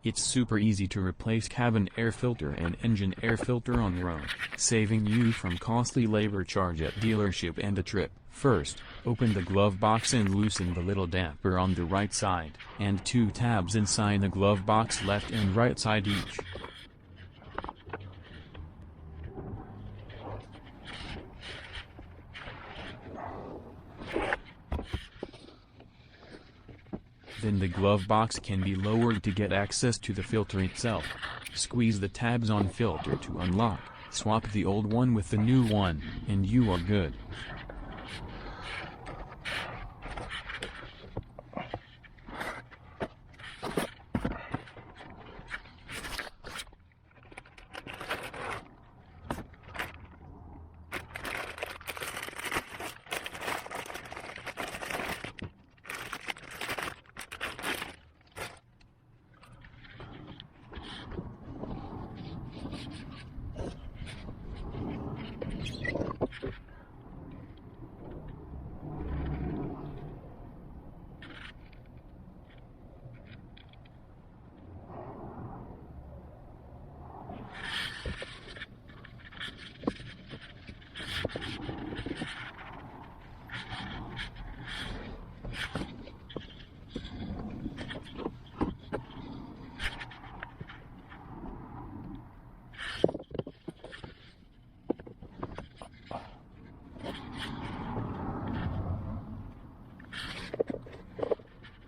It's super easy to replace cabin air filter and engine air filter on your own, saving you from costly labor charge at dealership and a trip. First, open the glove box and loosen the little damper on the right side, and 2 tabs inside the glove box left and right side each. Then the glove box can be lowered to get access to the filter itself. Squeeze the tabs on filter to unlock, swap the old one with the new one, and you are good.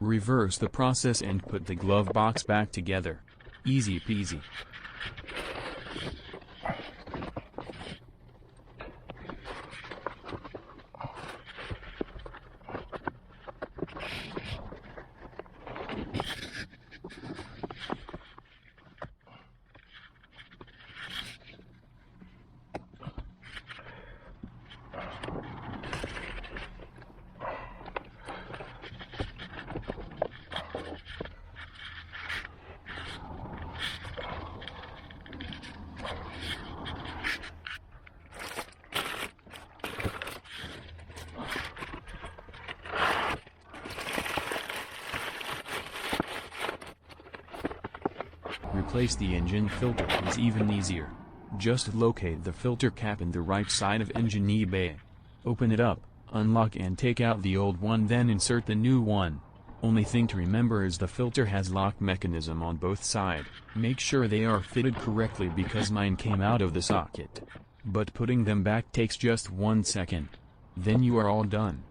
Reverse the process and put the glove box back together. Easy peasy. Replace the engine filter is even easier. Just locate the filter cap in the right side of engine bay. Open it up, unlock and take out the old one, then insert the new one. Only thing to remember is the filter has lock mechanism on both sides. Make sure they are fitted correctly because mine came out of the socket. But putting them back takes just 1 second. Then you are all done.